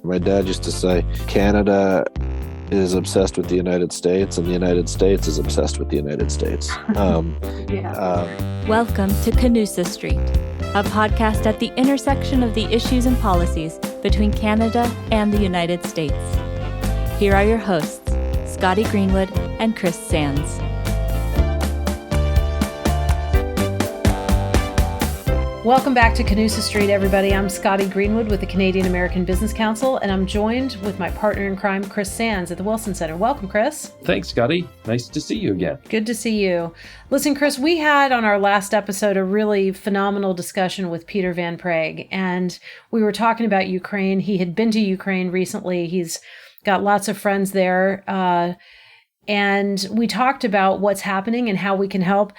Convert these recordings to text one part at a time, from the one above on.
My dad used to say, Canada is obsessed with the United States, and the United States is obsessed with the United States. Welcome to Canusa Street, a podcast at the intersection of the issues and policies between Canada and the United States. Here are your hosts, Scotty Greenwood and Chris Sands. Welcome back to Canusa Street, everybody. I'm Scotty Greenwood with the Canadian American Business Council, and I'm joined with my partner in crime, Chris Sands at the Wilson Center. Welcome, Chris. Thanks, Scotty. Nice to see you again. Good to see you. Listen, Chris, we had on our last episode a really phenomenal discussion with Peter Van Praagh, and we were talking about Ukraine. He had been to Ukraine recently. He's got lots of friends there. And we talked about what's happening and how we can help.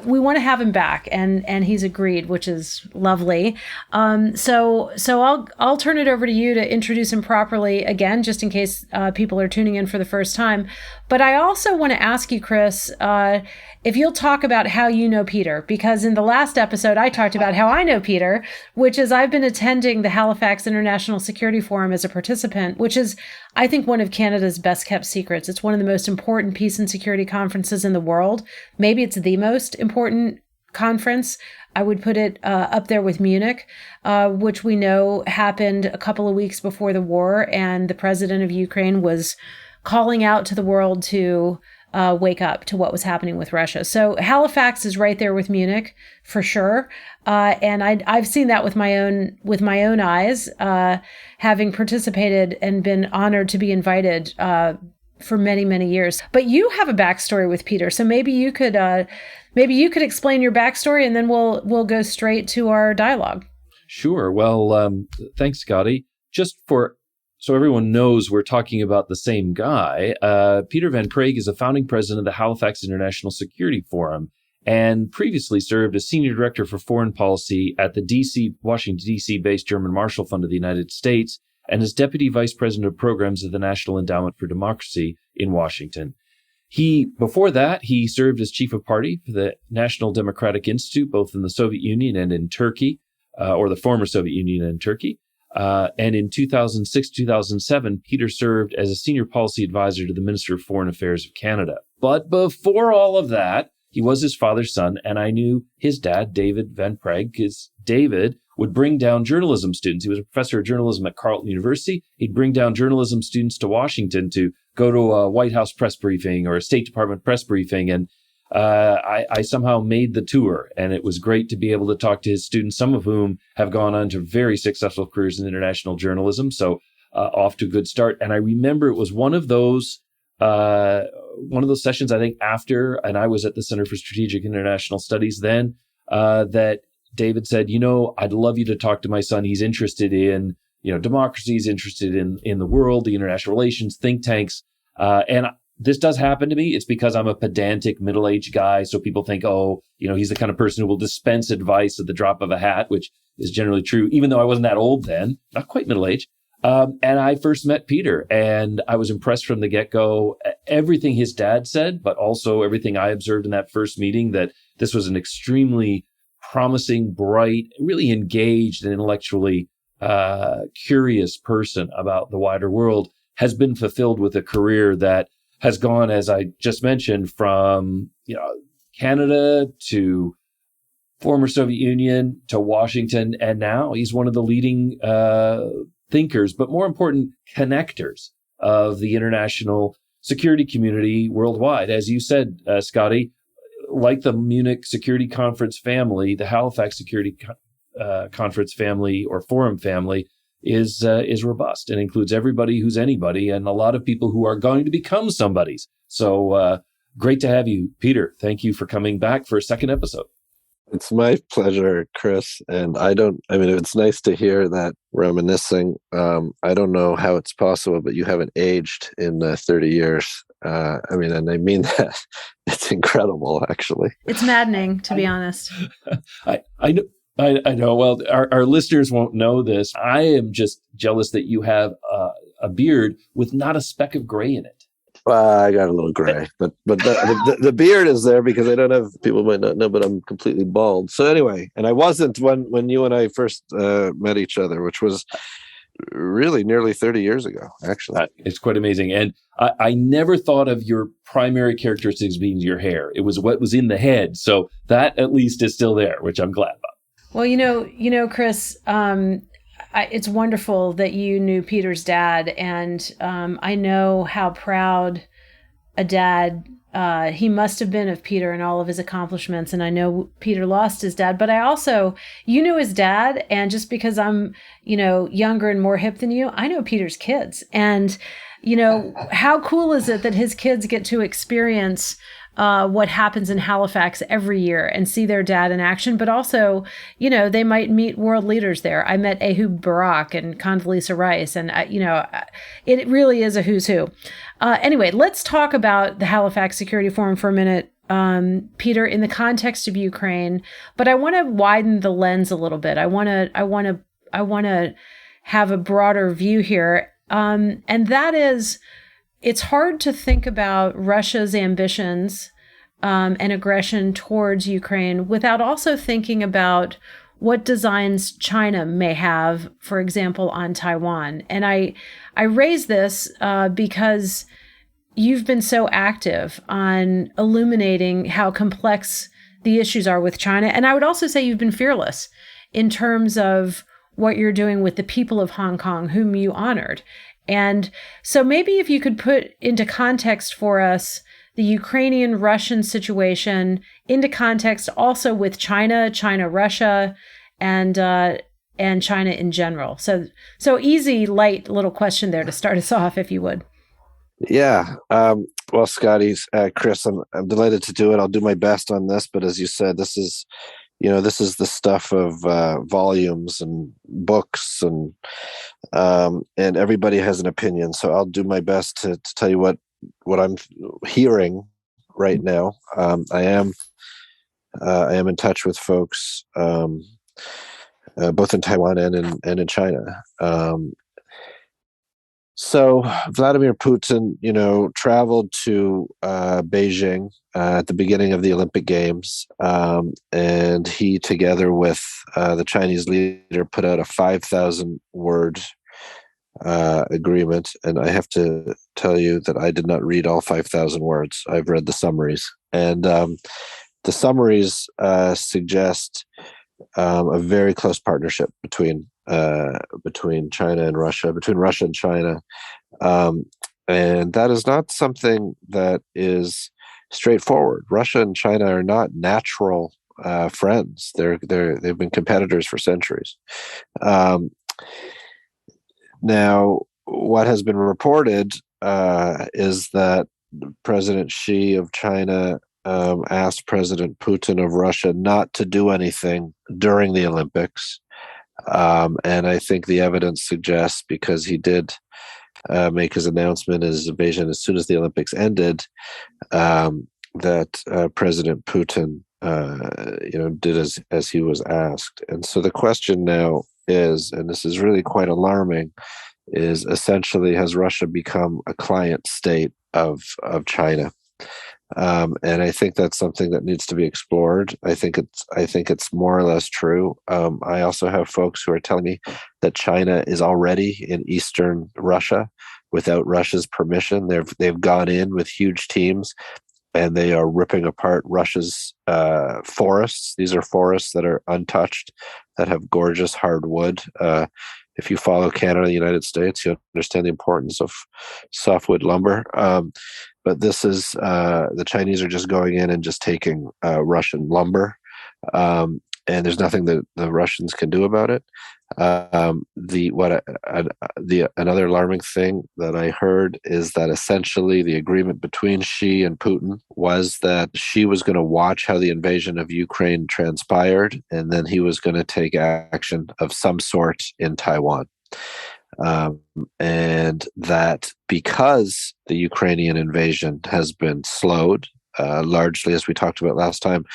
We want to have him back, and he's agreed, which is lovely. So I'll turn it over to you to introduce him properly again, just in case people are tuning in for the first time. But I also want to ask you, Chris, if you'll talk about how you know Peter, because in the last episode, I talked about how I know Peter, which is I've been attending the Halifax International Security Forum as a participant, which is, I think, one of Canada's best kept secrets. It's one of the most important peace and security conferences in the world. Maybe it's the most important conference. I would put it up there with Munich, which we know happened a couple of weeks before the war, and the president of Ukraine was calling out to the world to wake up to what was happening with Russia. So Halifax is right there with Munich for sure, and I've seen that with my own eyes, having participated and been honored to be invited for many years. But you have a backstory with Peter, so maybe you could explain your backstory, and then we'll go straight to our dialogue. Sure. Well, thanks, Scotty. So everyone knows we're talking about the same guy. Peter Van Praagh is a founding president of the Halifax International Security Forum and previously served as senior director for foreign policy at the Washington, D.C.-based German Marshall Fund of the United States and as deputy vice president of programs of the National Endowment for Democracy in Washington. Before that, he served as chief of party for the National Democratic Institute, both in the Soviet Union and in Turkey, or the former Soviet Union and Turkey. And in 2006-2007, Peter served as a senior policy advisor to the Minister of Foreign Affairs of Canada. But before all of that, he was his father's son, and I knew his dad, David Van Praagh, because David would bring down journalism students. He was a professor of journalism at Carleton University. He'd bring down journalism students to Washington to go to a White House press briefing or a State Department press briefing, and I somehow made the tour, and it was great to be able to talk to his students, some of whom have gone on to very successful careers in international journalism. So off to a good start. And I remember it was one of those sessions, I think, after, and I was at the Center for Strategic International Studies then, that David said, I'd love you to talk to my son. He's interested in, democracy, he's interested in the world, the international relations, think tanks, and this does happen to me. It's because I'm a pedantic middle-aged guy. So people think, he's the kind of person who will dispense advice at the drop of a hat, which is generally true, even though I wasn't that old then, not quite middle-aged. And I first met Peter, and I was impressed from the get-go. Everything his dad said, but also everything I observed in that first meeting, that this was an extremely promising, bright, really engaged and intellectually curious person about the wider world, has been fulfilled with a career that has gone, as I just mentioned, from Canada to former Soviet Union to Washington, and now he's one of the leading thinkers, but more important, connectors of the international security community worldwide. As you said, Scotty, like the Munich Security Conference family, the Halifax Security Conference family or Forum family is robust and includes everybody who's anybody and a lot of people who are going to become somebodies. So great to have you, Peter. Thank you for coming back for a second episode. It's my pleasure, Chris. And it's nice to hear that reminiscing. I don't know how it's possible, but you haven't aged in 30 years. And I mean that. It's incredible, actually. It's maddening, to be honest. I know. I know. Well, our listeners won't know this. I am just jealous that you have a beard with not a speck of gray in it. I got a little gray, but the beard is there because I don't have, people might not know, but I'm completely bald. So anyway, and I wasn't when you and I first met each other, which was really nearly 30 years ago, actually. It's quite amazing. And I never thought of your primary characteristics being your hair. It was what was in the head. So that at least is still there, which I'm glad about. Well, Chris, it's wonderful that you knew Peter's dad. And I know how proud a dad he must have been of Peter and all of his accomplishments. And I know Peter lost his dad, but you knew his dad. And just because I'm, younger and more hip than you, I know Peter's kids. And, how cool is it that his kids get to experience what happens in Halifax every year and see their dad in action, but also, they might meet world leaders there. I met Ehud Barak and Condoleezza Rice, and, it really is a who's who. Anyway, let's talk about the Halifax Security Forum for a minute, Peter, in the context of Ukraine. But I want to widen the lens a little bit. I want to have a broader view here, and that is, it's hard to think about Russia's ambitions and aggression towards Ukraine without also thinking about what designs China may have, for example, on Taiwan. And I raise this because you've been so active on illuminating how complex the issues are with China. And I would also say you've been fearless in terms of what you're doing with the people of Hong Kong, whom you honored. And so maybe if you could put into context for us the Ukrainian-Russian situation, into context also with China, Russia, and China in general. So easy, light little question there to start us off, if you would. Yeah. Well, Scotty, Chris, I'm delighted to do it. I'll do my best on this, but as you said, this is the stuff of volumes and books, and everybody has an opinion. So I'll do my best to tell you what I'm hearing right now. I am in touch with folks both in Taiwan and in China. So Vladimir Putin, traveled to Beijing at the beginning of the Olympic Games, and he, together with the Chinese leader, put out a 5,000-word agreement. And I have to tell you that I did not read all 5,000 words. I've read the summaries, and the summaries suggest a very close partnership between China and Russia, between Russia and China, and that is not something that is straightforward. Russia and China are not natural friends. They've been competitors for centuries. Now, what has been reported is that President Xi of China asked President Putin of Russia not to do anything during the Olympics. And I think the evidence suggests, because he did make his announcement, his invasion, as soon as the Olympics ended, that President Putin, did as he was asked. And so the question now is, and this is really quite alarming, is essentially, has Russia become a client state of China? And I think that's something that needs to be explored. I think it's more or less true. I also have folks who are telling me that China is already in eastern Russia without Russia's permission. They've gone in with huge teams, and they are ripping apart Russia's forests. These are forests that are untouched, that have gorgeous hardwood. If you follow Canada and the United States, you understand the importance of softwood lumber. But this is, the Chinese are just going in and just taking Russian lumber. And there's nothing that the Russians can do about it. Another alarming thing that I heard is that essentially the agreement between Xi and Putin was that Xi was going to watch how the invasion of Ukraine transpired, and then he was going to take action of some sort in Taiwan. And that because the Ukrainian invasion has been slowed, largely, as we talked about last time,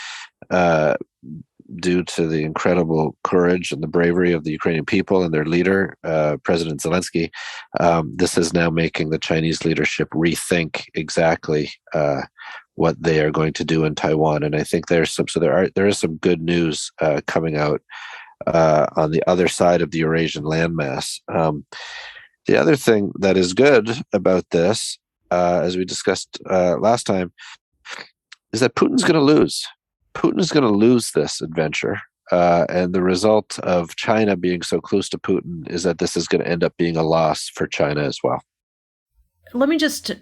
due to the incredible courage and the bravery of the Ukrainian people and their leader, President Zelensky, this is now making the Chinese leadership rethink exactly what they are going to do in Taiwan. And I think there is some good news coming out on the other side of the Eurasian landmass. The other thing that is good about this, as we discussed last time, is that Putin's going to lose. Putin is going to lose this adventure. And the result of China being so close to Putin is that this is going to end up being a loss for China as well. Let me just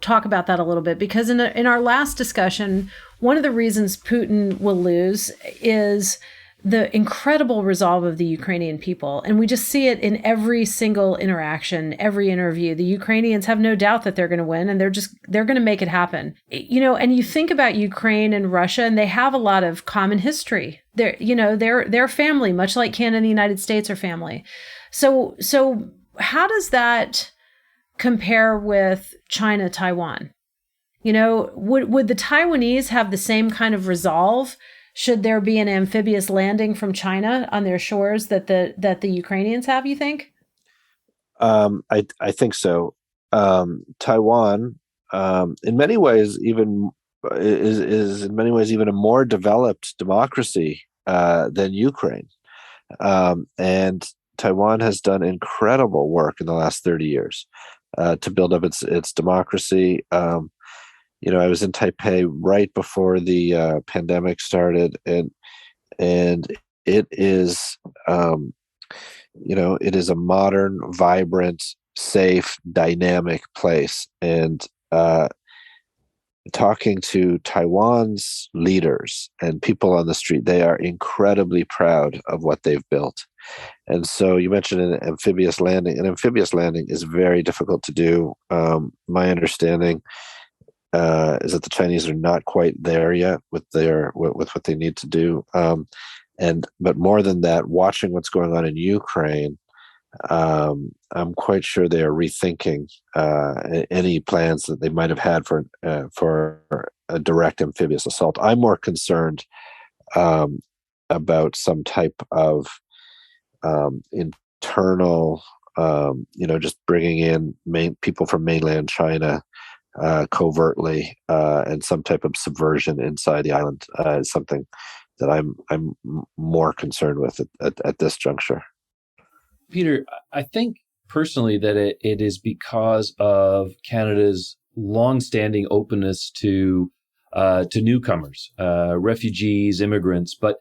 talk about that a little bit, because in our last discussion, one of the reasons Putin will lose is the incredible resolve of the Ukrainian people. And we just see it in every single interaction, every interview. The Ukrainians have no doubt that they're going to win, and they're going to make it happen. And you think about Ukraine and Russia, and they have a lot of common history. They're family, much like Canada and the United States are family. So how does that compare with China, Taiwan? Would the Taiwanese have the same kind of resolve should there be an amphibious landing from China on their shores that the Ukrainians have, you think? I think so. Taiwan, in many ways, even is in many ways even a more developed democracy than Ukraine, and Taiwan has done incredible work in the last 30 years to build up its democracy. I was in Taipei right before the pandemic started, and it is, it is a modern, vibrant, safe, dynamic place. And talking to Taiwan's leaders and people on the street, they are incredibly proud of what they've built. And so you mentioned an amphibious landing. An amphibious landing is very difficult to do. My understanding is that the Chinese are not quite there yet with what they need to do. But more than that, watching what's going on in Ukraine, I'm quite sure they are rethinking any plans that they might have had for a direct amphibious assault. I'm more concerned about some type of internal, just bringing in people from mainland China covertly, and some type of subversion inside the island is something that I'm more concerned with at this juncture. Peter, I think personally that it is because of Canada's longstanding openness to newcomers, refugees, immigrants. But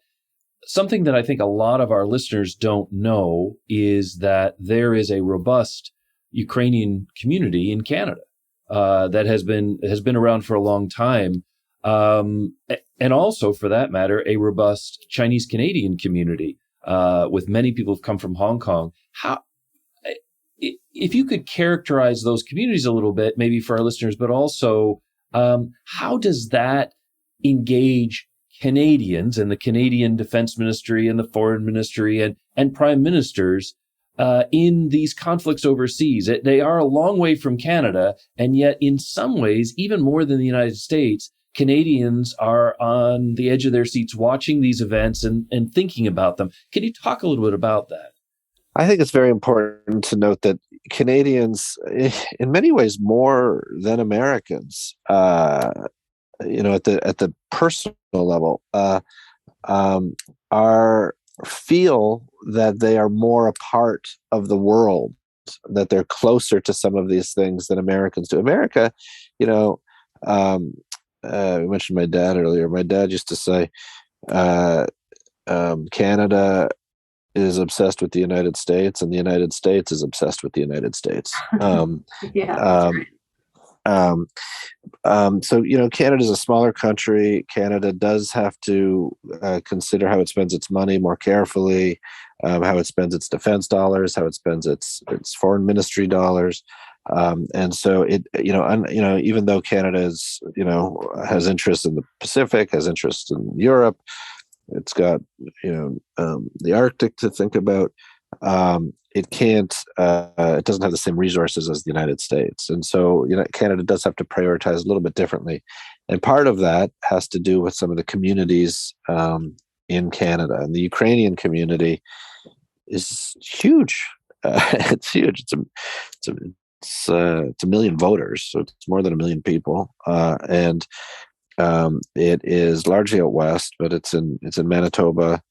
something that I think a lot of our listeners don't know is that there is a robust Ukrainian community in Canada that has been around for a long time, and also, for that matter, a robust Chinese Canadian community with many people who've come from Hong Kong. How, if you could characterize those communities a little bit, maybe for our listeners, but also how does that engage Canadians and the Canadian Defense Ministry and the Foreign Ministry and prime ministers in these conflicts overseas? They are a long way from Canada, and yet in some ways, even more than the United States, Canadians are on the edge of their seats watching these events and thinking about them. Can you talk a little bit about that? I think it's very important to note that Canadians, in many ways, more than Americans, at the personal level, feel that they are more a part of the world, that they're closer to some of these things than Americans do. America, we mentioned my dad earlier. My dad used to say, Canada is obsessed with the United States, and the United States is obsessed with the United States. So, Canada is a smaller country. Canada does have to consider how it spends its money more carefully, how it spends its defense dollars, how it spends its foreign ministry dollars. And so even though Canada is, has interests in the Pacific, has interests in Europe, it's got, the Arctic to think about. It doesn't have the same resources as the United States. And so, Canada does have to prioritize a little bit differently. And part of that has to do with some of the communities in Canada. And the Ukrainian community is huge. It's huge. It's a million voters, so it's more than a million people. And it is largely out west, but it's in Manitoba,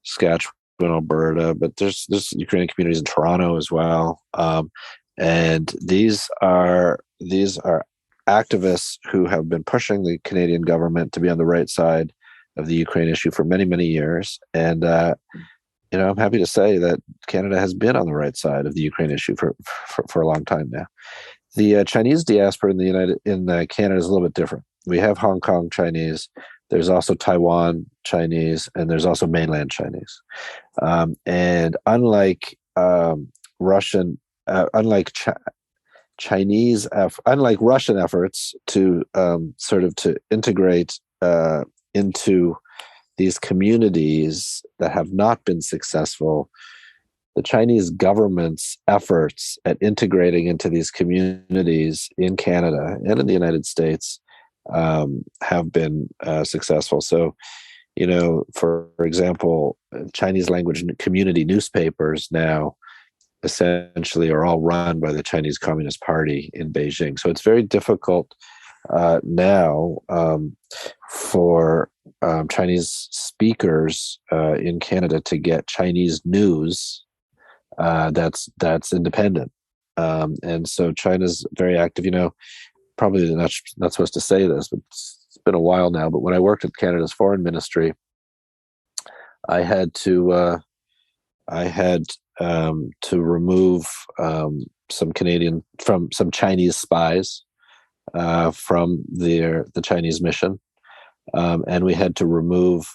Saskatchewan, in Alberta, but there's Ukrainian communities in Toronto as well. And these are activists who have been pushing the Canadian government to be on the right side of the Ukraine issue for many, many years. And I'm happy to say that Canada has been on the right side of the Ukraine issue for a long time now. The Chinese diaspora in Canada is a little bit different. We have Hong Kong Chinese. There's also Taiwan Chinese, and there's also mainland Chinese. And unlike Russian efforts to to integrate into these communities that have not been successful, the Chinese government's efforts at integrating into these communities in Canada and in the United States have been successful. So, for example, Chinese language community newspapers now essentially are all run by the Chinese Communist Party in Beijing. So it's very difficult now for Chinese speakers in Canada to get Chinese news that's independent. And so China's very active. Probably not supposed to say this, but it's been a while now. But when I worked at Canada's Foreign Ministry, I had to remove some Chinese spies from the Chinese mission, and we had to remove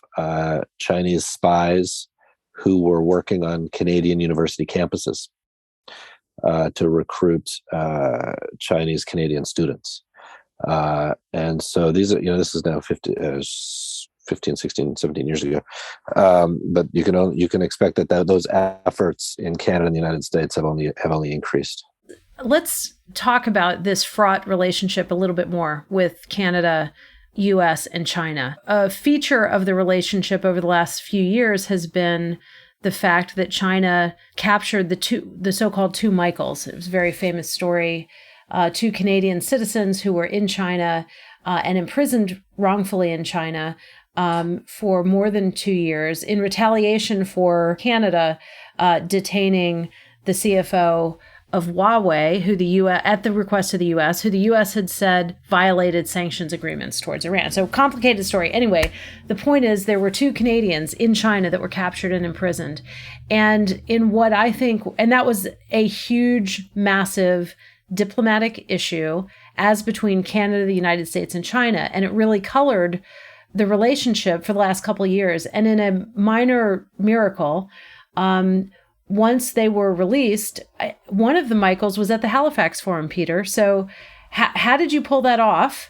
Chinese spies who were working on Canadian university campuses to recruit Chinese Canadian students. And so this is now 15, 16, 17 years ago. But you can expect that those efforts in Canada and the United States have only increased. Let's talk about this fraught relationship a little bit more with Canada, U.S., and China. A feature of the relationship over the last few years has been the fact that China captured the so-called two Michaels. It was a very famous story. Two Canadian citizens who were in China and imprisoned wrongfully in China for more than 2 years in retaliation for Canada detaining the CFO of Huawei, who the U.S., at the request of the U.S., who the U.S. had said violated sanctions agreements towards Iran. So complicated story. Anyway, the point is there were two Canadians in China that were captured and imprisoned. And in what I think, and that was a huge, massive diplomatic issue as between Canada, the United States, and China. And it really colored the relationship for the last couple of years. And in a minor miracle, once they were released, one of the Michaels was at the Halifax Forum, Peter. So how did you pull that off?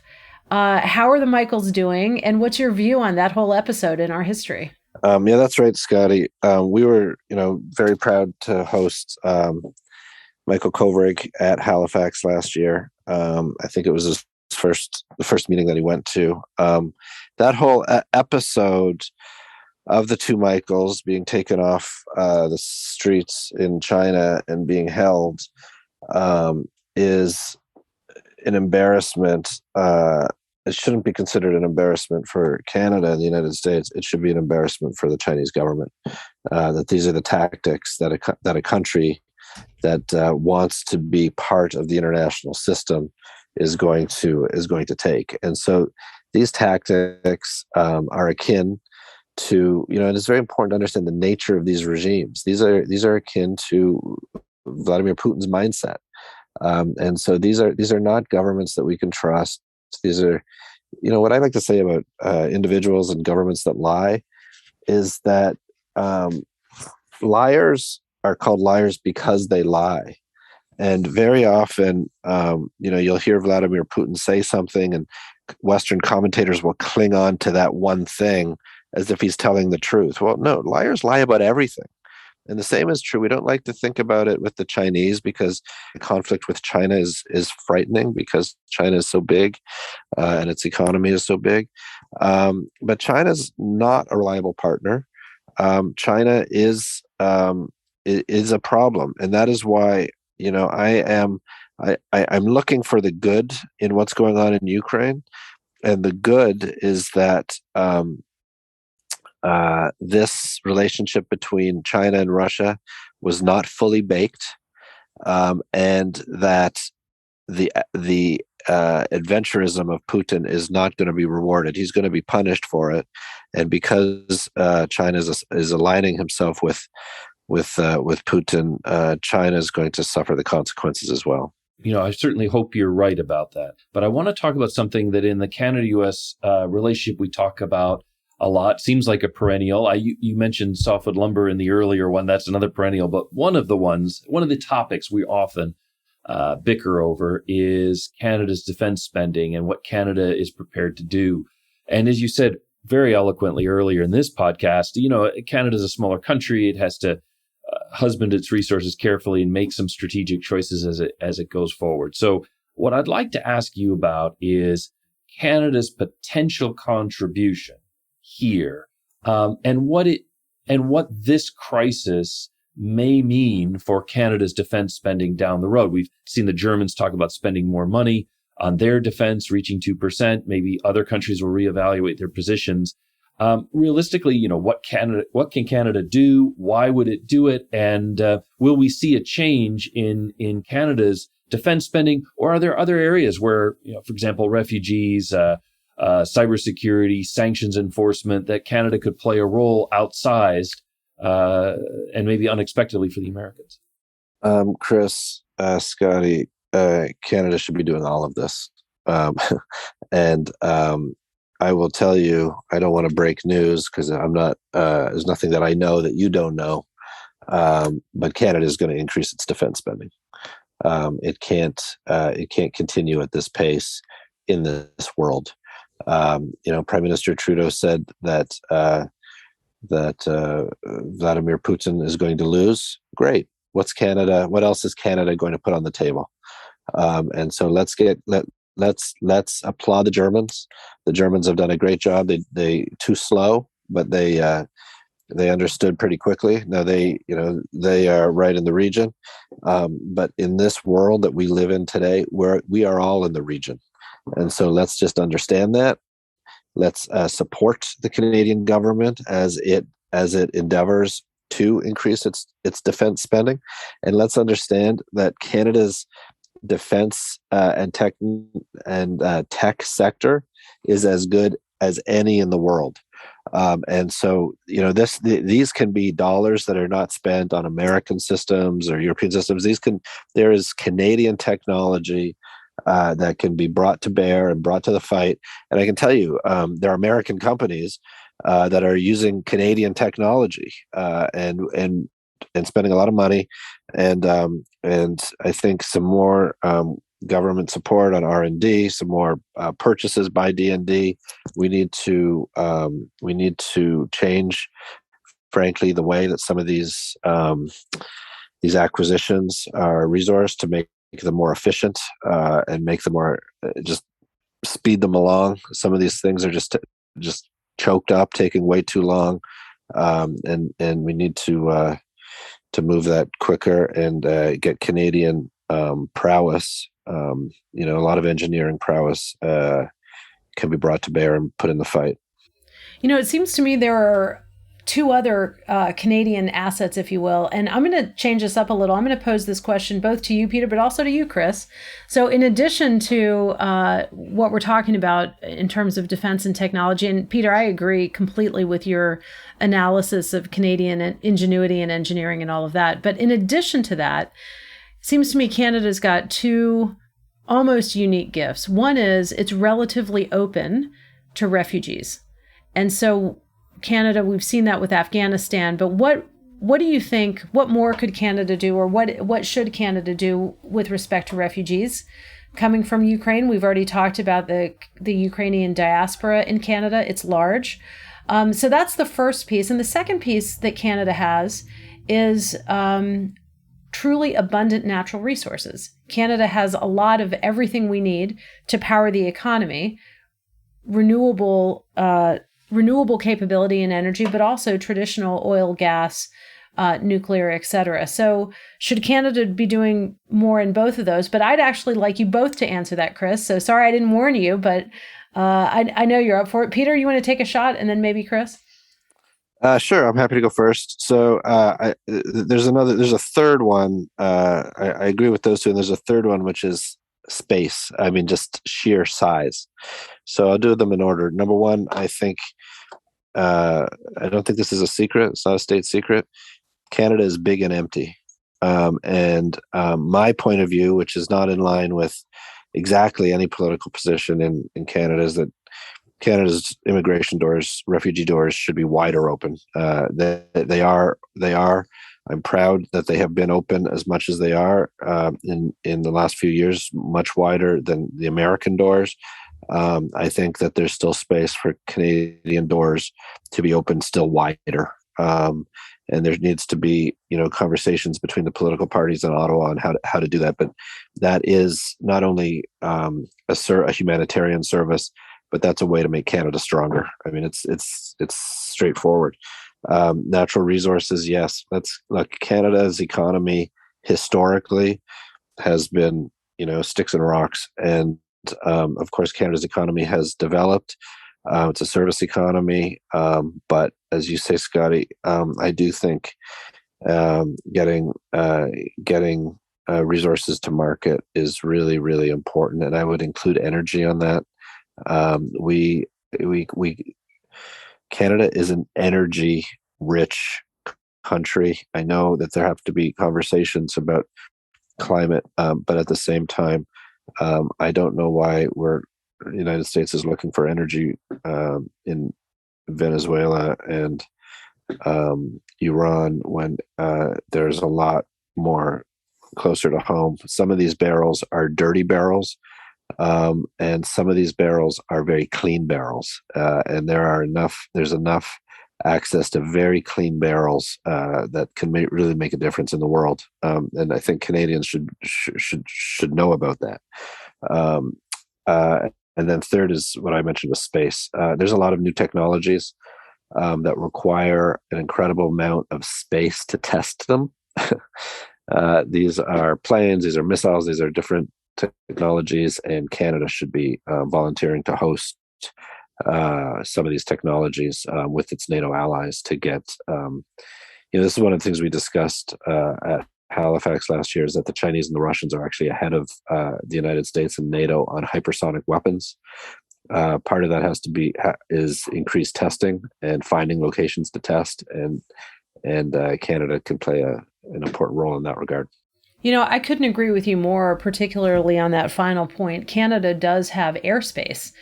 How are the Michaels doing? And what's your view on that whole episode in our history? Yeah, that's right, Scotty. We were, very proud to host Michael Kovrig at Halifax last year. I think it was the first meeting that he went to. That whole episode of the two Michaels being taken off the streets in China and being held is an embarrassment. It shouldn't be considered an embarrassment for Canada and the United States. It should be an embarrassment for the Chinese government. That these are the tactics that a country that wants to be part of the international system is going to take. And so these tactics are akin to, and it's very important to understand the nature of these regimes. These are akin to Vladimir Putin's mindset. And so these are not governments that we can trust. These are, what I like to say about individuals and governments that lie is that liars are called liars because they lie. And very often, you'll hear Vladimir Putin say something and Western commentators will cling on to that one thing as if he's telling the truth. Well, no, liars lie about everything. And the same is true. We don't like to think about it with the Chinese because the conflict with China is frightening because China is so big and its economy is so big. But China's not a reliable partner. China is a problem. And that is why, I'm looking for the good in what's going on in Ukraine. And the good is that this relationship between China and Russia was not fully baked, and that the adventurism of Putin is not going to be rewarded. He's going to be punished for it, and because China is aligning himself with Putin, China is going to suffer the consequences as well. I certainly hope you're right about that. But I want to talk about something that in the Canada-U.S. Relationship we talk about a lot. Seems like a perennial. You mentioned softwood lumber in the earlier one. That's another perennial. But one of the topics we often bicker over is Canada's defense spending and what Canada is prepared to do. And as you said very eloquently earlier in this podcast, Canada's a smaller country. It has to husband its resources carefully and make some strategic choices as it goes forward. So what I'd like to ask you about is Canada's potential contribution here, and what this crisis may mean for Canada's defense spending down the road. We've seen the Germans talk about spending more money on their defense, reaching 2%. Maybe other countries will reevaluate their positions. Realistically, what can Canada do? Why would it do it? And will we see a change in Canada's defense spending, or are there other areas where, for example, refugees, cybersecurity, sanctions enforcement, that Canada could play a role outsized and maybe unexpectedly for the Americans? Chris, Scotty, Canada should be doing all of this, and I will tell you, I don't want to break news because I'm not. There's nothing that I know that you don't know. But Canada is going to increase its defense spending. It can't continue at this pace in this world. Prime Minister Trudeau said that Vladimir Putin is going to lose. Great. What's Canada? What else is Canada going to put on the table? And so let's applaud the Germans. The Germans have done a great job. They too slow, but they understood pretty quickly. Now they are right in the region, but in this world that we live in today, we are all in the region, and so let's just understand that. Let's support the Canadian government as it endeavors to increase its defense spending, and let's understand that Canada's defense and tech sector is as good as any in the world, and so these can be dollars that are not spent on American systems or European systems. There is Canadian technology that can be brought to bear and brought to the fight, and I can tell you there are American companies that are using Canadian technology and spending a lot of money, and I think some more government support on R&D, some more purchases by D&D. We need to change, frankly, the way that some of these acquisitions are resourced to make them more efficient and make them more just speed them along. Some of these things are just choked up, taking way too long, and we need to move that quicker and get Canadian prowess. A lot of engineering prowess can be brought to bear and put in the fight. It seems to me there are two other Canadian assets, if you will, and I'm going to change this up a little. I'm going to pose this question both to you, Peter, but also to you, Chris. So in addition to what we're talking about in terms of defense and technology, and Peter, I agree completely with your analysis of Canadian ingenuity and engineering and all of that. But in addition to that, seems to me Canada's got two almost unique gifts. One is it's relatively open to refugees. And so Canada, we've seen that with Afghanistan, but what do you think, what more could Canada do, or what should Canada do with respect to refugees coming from Ukraine? We've already talked about the Ukrainian diaspora in Canada. It's large. So that's the first piece. And the second piece that Canada has is truly abundant natural resources. Canada has a lot of everything we need to power the economy, renewable capability and energy, but also traditional oil, gas, nuclear, et cetera. So should Canada be doing more in both of those? But I'd actually like you both to answer that, Chris. So sorry I didn't warn you, but I know you're up for it. Peter, you want to take a shot, and then maybe Chris? Sure, I'm happy to go first. So there's a third one. I agree with those two, and there's a third one, which is space. I mean, just sheer size. So I'll do them in order. Number one, I don't think this is a secret. It's not a state secret. Canada is big and empty. My point of view, which is not in line with exactly any political position in Canada, is that Canada's immigration doors, refugee doors, should be wider open. They are. I'm proud that they have been open as much as they are in the last few years, much wider than the American doors. I think that there's still space for Canadian doors to be open still wider. And there needs to be, conversations between the political parties in Ottawa on how to do that. But that is not only a humanitarian service, but that's a way to make Canada stronger. I mean, it's straightforward. Natural resources, yes. Canada's economy historically has been, sticks and rocks, and of course, Canada's economy has developed. It's a service economy, but as you say, Scotty, I do think getting resources to market is really, really important, and I would include energy on that. Canada is an energy-rich country. I know that there have to be conversations about climate, but at the same time, I don't know why the United States is looking for energy in Venezuela and Iran when there's a lot more closer to home. Some of these barrels are dirty barrels, and some of these barrels are very clean barrels, and there's enough access to very clean barrels that can really make a difference in the world, and I think Canadians should know about that. And then third is what I mentioned with space. There's a lot of new technologies that require an incredible amount of space to test them. These are planes, these are missiles, these are different technologies, and Canada should be volunteering to host some of these technologies with its NATO allies to get, this is one of the things we discussed at Halifax last year, is that the Chinese and the Russians are actually ahead of the United States and NATO on hypersonic weapons. Part of that is increased testing and finding locations to test, and Canada can play an important role in that regard. I couldn't agree with you more, particularly on that final point. Canada does have airspace,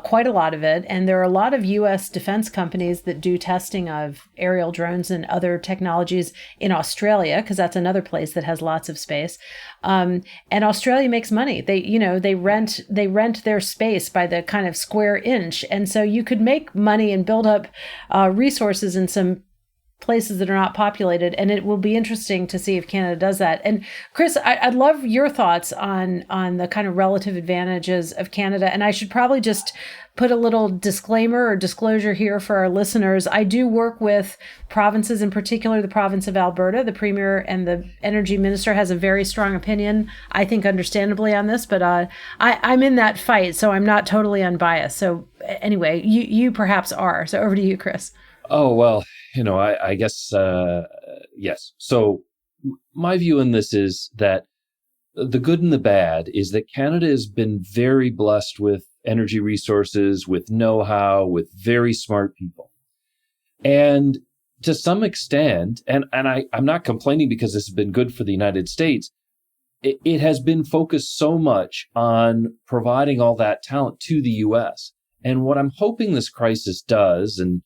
quite a lot of it, and there are a lot of U.S. defense companies that do testing of aerial drones and other technologies in Australia, because that's another place that has lots of space. And Australia makes money. They rent their space by the kind of square inch, and so you could make money and build up resources in some places that are not populated, and it will be interesting to see if Canada does that. And Chris, I'd love your thoughts on the kind of relative advantages of Canada. And I should probably just put a little disclaimer or disclosure here for our listeners. I do work with provinces, in particular the province of Alberta. The Premier and the Energy Minister has a very strong opinion, I think understandably, on this, but I'm in that fight, so I'm not totally unbiased. So anyway, you perhaps are. So over to you, Chris. Oh, well, I guess, yes. So my view in this is that the good and the bad is that Canada has been very blessed with energy resources, with know-how, with very smart people. And to some extent, and I'm not complaining because this has been good for the United States, it has been focused so much on providing all that talent to the U.S. And what I'm hoping this crisis does, and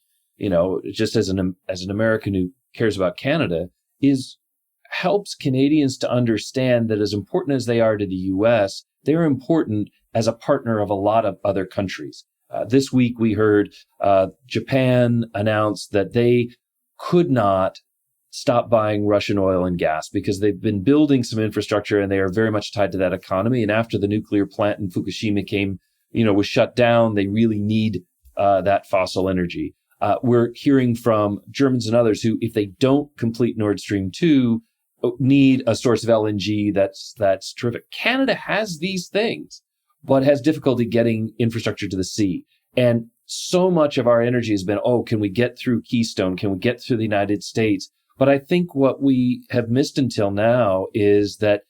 just as an American who cares about Canada, is helps Canadians to understand that as important as they are to the U.S., they're important as a partner of a lot of other countries. This week we heard Japan announce that they could not stop buying Russian oil and gas because they've been building some infrastructure and they are very much tied to that economy. And after the nuclear plant in Fukushima was shut down, they really need that fossil energy. We're hearing from Germans and others who, if they don't complete Nord Stream 2, need a source of LNG that's terrific. Canada has these things, but has difficulty getting infrastructure to the sea. And so much of our energy has been, can we get through Keystone? Can we get through the United States? But I think what we have missed until now is that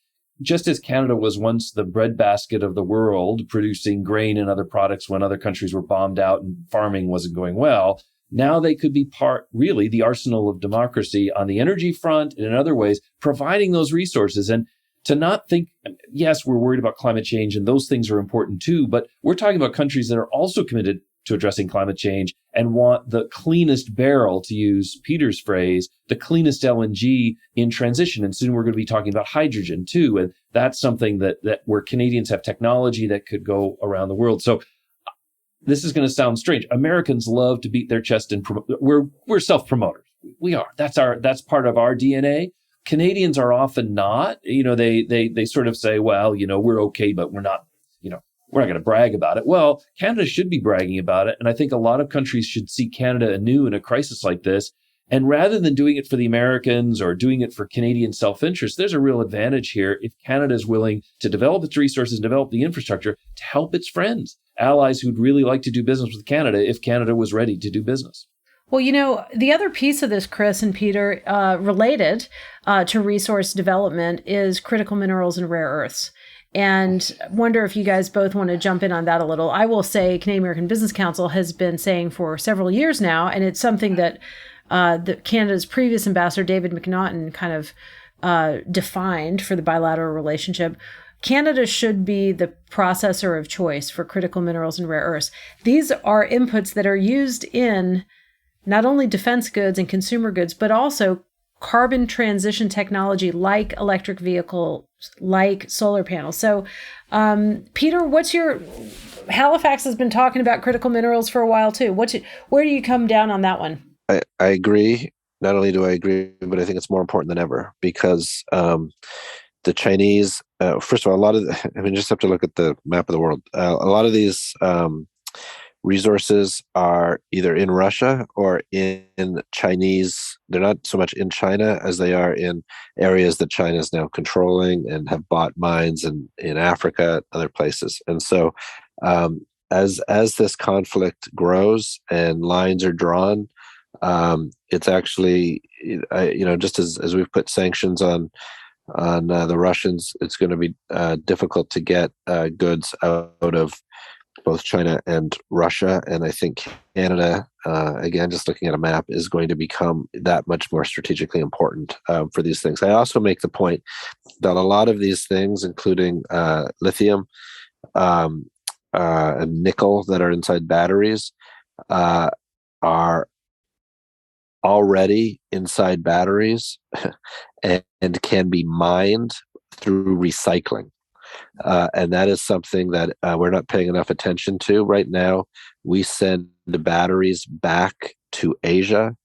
just as Canada was once the breadbasket of the world, producing grain and other products when other countries were bombed out and farming wasn't going well, now they could be really the arsenal of democracy on the energy front and in other ways, providing those resources. And to not think, yes, we're worried about climate change and those things are important too, but we're talking about countries that are also committed to addressing climate change and want the cleanest barrel, to use Peter's phrase, the cleanest LNG in transition. And soon we're going to be talking about hydrogen too. And that's something that where Canadians have technology that could go around the world. So this is going to sound strange. Americans love to beat their chest and we're self-promoters. We are. That's part of our DNA. Canadians are often not. They sort of say, well, we're okay, but we're not going to brag about it. Well, Canada should be bragging about it. And I think a lot of countries should see Canada anew in a crisis like this. And rather than doing it for the Americans or doing it for Canadian self-interest, there's a real advantage here if Canada is willing to develop its resources and develop the infrastructure to help its friends, allies who'd really like to do business with Canada if Canada was ready to do business. Well, the other piece of this, Chris and Peter, related to resource development is critical minerals and rare earths. And wonder if you guys both want to jump in on that a little. I will say Canadian American Business Council has been saying for several years now, and it's something that Canada's previous ambassador, David McNaughton, kind of defined for the bilateral relationship. Canada should be the processor of choice for critical minerals and rare earths. These are inputs that are used in not only defense goods and consumer goods, but also carbon transition technology like electric vehicles, like solar panels. So, Peter, Halifax has been talking about critical minerals for a while too. Where do you come down on that one? I agree. Not only do I agree, but I think it's more important than ever because the Chinese, first of all, just have to look at the map of the world. A lot of these resources are either in Russia or in Chinese. They're not so much in China as they are in areas that China is now controlling and have bought mines in Africa, other places. And so as this conflict grows and lines are drawn, it's actually, just as we've put sanctions on the Russians, it's going to be difficult to get goods out of both China and Russia. And I think Canada, again, just looking at a map, is going to become that much more strategically important for these things. I also make the point that a lot of these things, including lithium and nickel that are inside batteries, are already inside batteries and can be mined through recycling. And that is something that we're not paying enough attention to right now. We send the batteries back to Asia.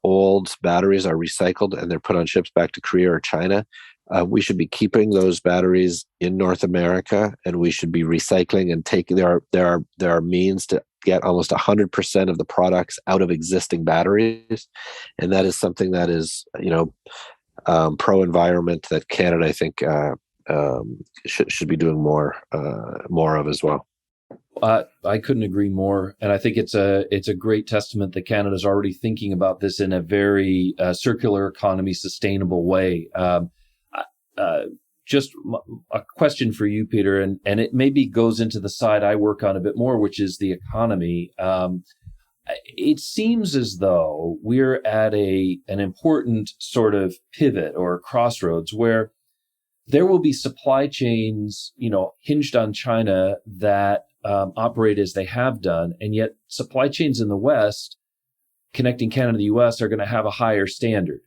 Old batteries are recycled and they're put on ships back to Korea or China. We should be keeping those batteries in North America, and we should be recycling and taking. There are means to get almost 100% of the products out of existing batteries, and that is something that is pro-environment that Canada, I think, should be doing more of as well. I couldn't agree more, and I think it's a great testament that Canada's already thinking about this in a very circular economy, sustainable way. Just a question for you, Peter, and it maybe goes into the side I work on a bit more, which is the economy. It seems as though we're at an important sort of pivot or crossroads where there will be supply chains, hinged on China that operate as they have done, and yet supply chains in the West connecting Canada to the U.S. are going to have a higher standard,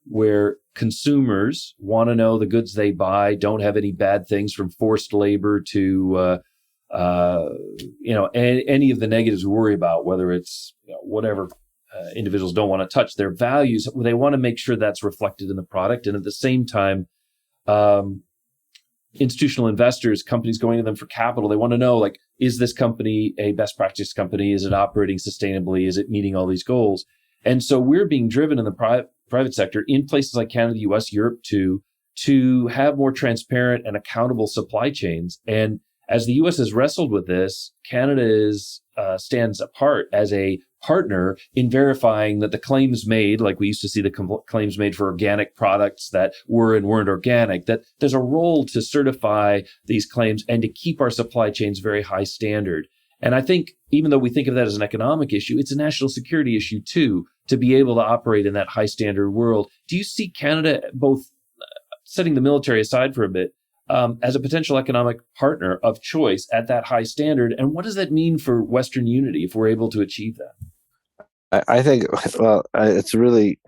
where consumers want to know the goods they buy don't have any bad things, from forced labor to any of the negatives we worry about, whether it's whatever individuals don't want to touch, their values. They want to make sure that's reflected in the product. And at the same time, institutional investors, companies going to them for capital, they want to know, is this company a best practice company? Is it operating sustainably? Is it meeting all these goals? And so we're being driven in the private sector in places like Canada, US, Europe to have more transparent and accountable supply chains. And as the U.S. has wrestled with this, Canada stands apart as a partner in verifying that the claims made, like we used to see the claims made for organic products that were and weren't organic, that there's a role to certify these claims and to keep our supply chains very high standard. And I think even though we think of that as an economic issue, it's a national security issue too, to be able to operate in that high standard world. Do you see Canada, both setting the military aside for a bit, as a potential economic partner of choice at that high standard? And what does that mean for Western unity if we're able to achieve that? I think, it's a really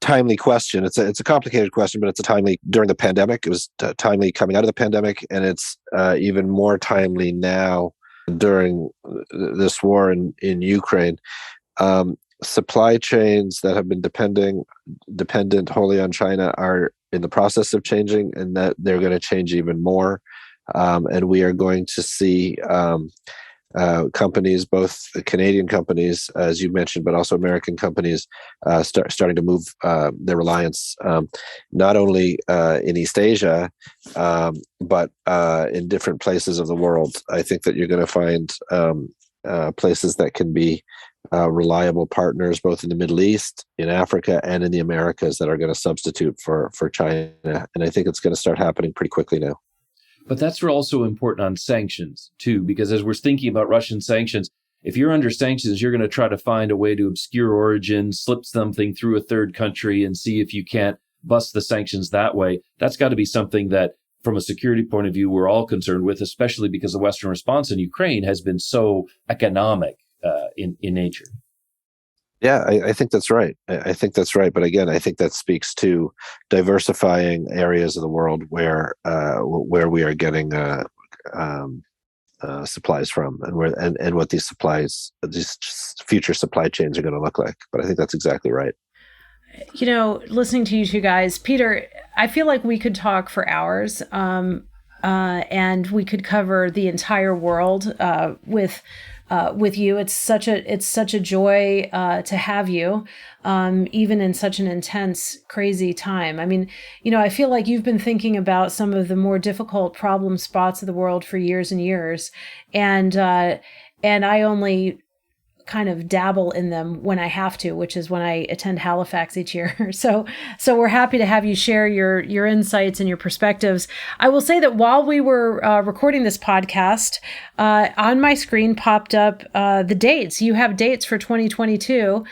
timely question. It's a complicated question, but it's a timely during the pandemic. It was timely coming out of the pandemic, and it's even more timely now during this war in Ukraine. Supply chains that have been dependent wholly on China are in the process of changing, and that they're going to change even more. And we are going to see companies, both Canadian companies, as you mentioned, but also American companies, starting to move their reliance not only in East Asia, but in different places of the world. I think that you're going to find places that can be reliable partners, both in the Middle East, in Africa, and in the Americas, that are going to substitute for China. And I think it's going to start happening pretty quickly now. But that's also important on sanctions, too, because as we're thinking about Russian sanctions, if you're under sanctions, you're going to try to find a way to obscure origin, slip something through a third country, and see if you can't bust the sanctions that way. That's got to be something that, from a security point of view, we're all concerned with, especially because the Western response in Ukraine has been so economic in nature. Yeah, I think that's right. I think that's right. But again, I think that speaks to diversifying areas of the world where we are getting supplies from, and what these future supply chains are going to look like. But I think that's exactly right. You know, listening to you two guys, Peter, I feel like we could talk for hours, and we could cover the entire world with you. It's such a joy to have you, even in such an intense, crazy time. I mean, you know, I feel like you've been thinking about some of the more difficult problem spots of the world for years and years, and I only kind of dabble in them when I have to, which is when I attend Halifax each year. So we're happy to have you share your insights and your perspectives. I will say that while we were recording this podcast, on my screen popped up the dates. You have dates for 2022,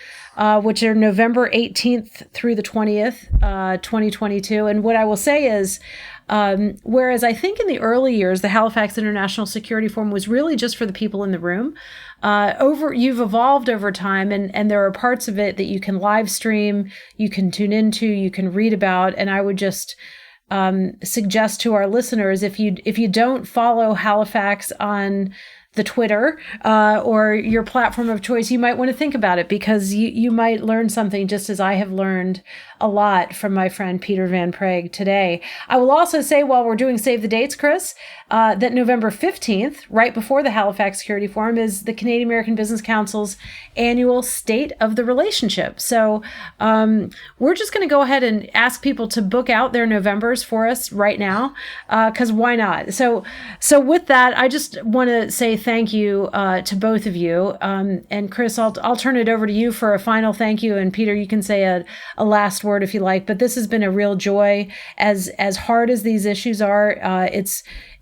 which are November 18th through the 20th, 2022. And what I will say is, whereas I think in the early years, the Halifax International Security Forum was really just for the people in the room, you've evolved over time, and there are parts of it that you can live stream, you can tune into, you can read about. And I would just suggest to our listeners, if you don't follow Halifax on the Twitter or your platform of choice, you might want to think about it, because you might learn something, just as I have learned a lot from my friend Peter Van Praagh today. I will also say, while we're doing Save the Dates, Chris, that November 15th, right before the Halifax Security Forum, is the Canadian American Business Council's annual State of the Relationship. So we're just going to go ahead and ask people to book out their Novembers for us right now, because why not? So with that, I just want to say thank you to both of you. And Chris, I'll turn it over to you for a final thank you. And Peter, you can say a last word if you like. But this has been a real joy. As hard as these issues are,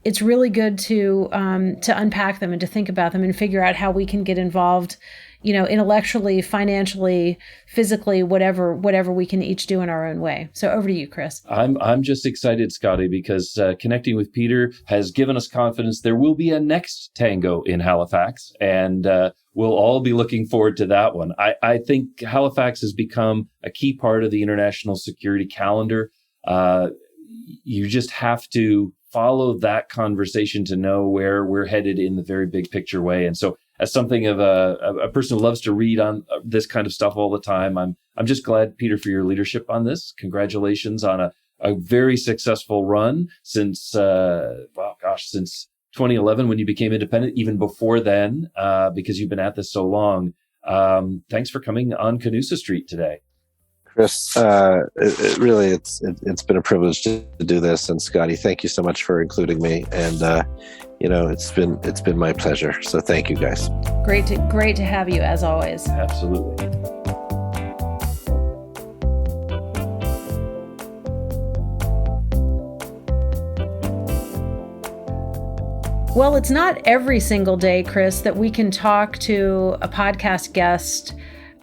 it's really good to unpack them and to think about them and figure out how we can get involved, you know, intellectually, financially, physically, whatever we can each do in our own way. So over to you, Chris. I'm just excited, Scotty, because connecting with Peter has given us confidence there will be a next tango in Halifax, and we'll all be looking forward to that one. I think Halifax has become a key part of the international security calendar. You just have to follow that conversation to know where we're headed in the very big picture way. And so, as something of a person who loves to read on this kind of stuff all the time, I'm just glad, Peter, for your leadership on this. Congratulations on a very successful run since 2011, when you became independent, even before then, because you've been at this so long. Thanks for coming on Canusa Street today. Chris, it's been a privilege to do this, and Scotty, thank you so much for including me. And it's been my pleasure. So thank you, guys. Great to have you as always. Absolutely. Well, it's not every single day, Chris, that we can talk to a podcast guest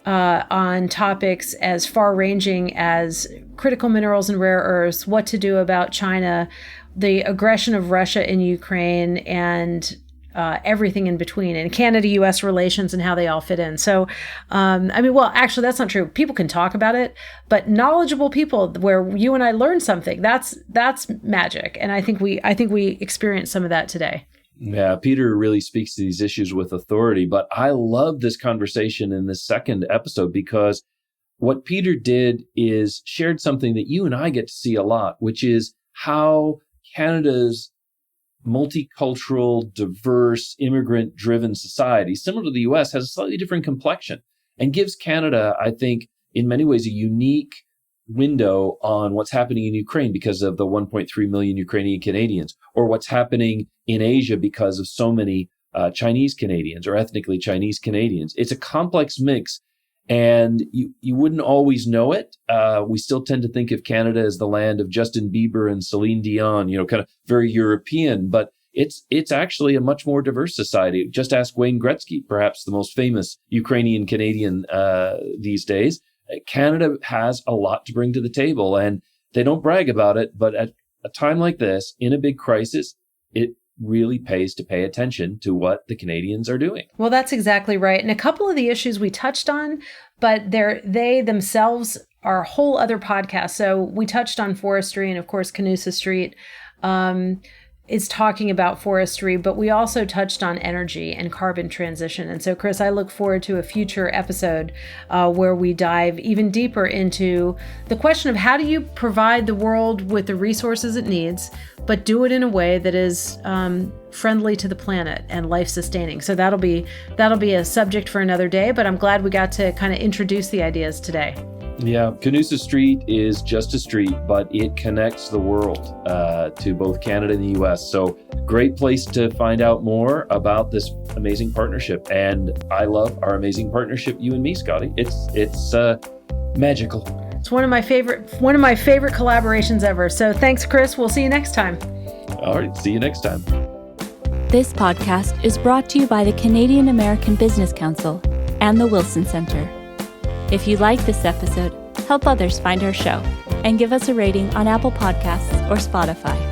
on topics as far-ranging as critical minerals and rare earths, what to do about China, the aggression of Russia in Ukraine, and everything in between, and Canada-U.S. relations and how they all fit in. So, actually, that's not true. People can talk about it, but knowledgeable people where you and I learn something, that's magic. And I think we experienced some of that today. Yeah, Peter really speaks to these issues with authority, but I love this conversation in this second episode because what Peter did is shared something that you and I get to see a lot, which is how Canada's multicultural, diverse, immigrant-driven society, similar to the U.S., has a slightly different complexion and gives Canada, I think, in many ways, a unique window on what's happening in Ukraine because of the 1.3 million Ukrainian Canadians, or what's happening in Asia because of so many Chinese Canadians or ethnically Chinese Canadians. It's a complex mix, and you wouldn't always know it. We still tend to think of Canada as the land of Justin Bieber and Celine Dion, kind of very European, but it's actually a much more diverse society. Just ask Wayne Gretzky, perhaps the most famous Ukrainian Canadian these days. Canada has a lot to bring to the table, and they don't brag about it, but at a time like this, in a big crisis, it really pays to pay attention to what the Canadians are doing. Well, that's exactly right. And a couple of the issues we touched on, but they themselves are a whole other podcast. So we touched on forestry, and of course, Canusa Street is talking about forestry, but we also touched on energy and carbon transition. And so, Chris, I look forward to a future episode where we dive even deeper into the question of how do you provide the world with the resources it needs, but do it in a way that is friendly to the planet and life-sustaining. So that'll be a subject for another day, but I'm glad we got to kind of introduce the ideas today. Yeah, Canusa Street is just a street, but it connects the world to both Canada and the U.S. So great place to find out more about this amazing partnership. And I love our amazing partnership, you and me, Scotty. It's magical. It's one of my favorite collaborations ever. So thanks, Chris. We'll see you next time. All right, see you next time. This podcast is brought to you by the Canadian American Business Council and the Wilson Center. If you like this episode, help others find our show and give us a rating on Apple Podcasts or Spotify.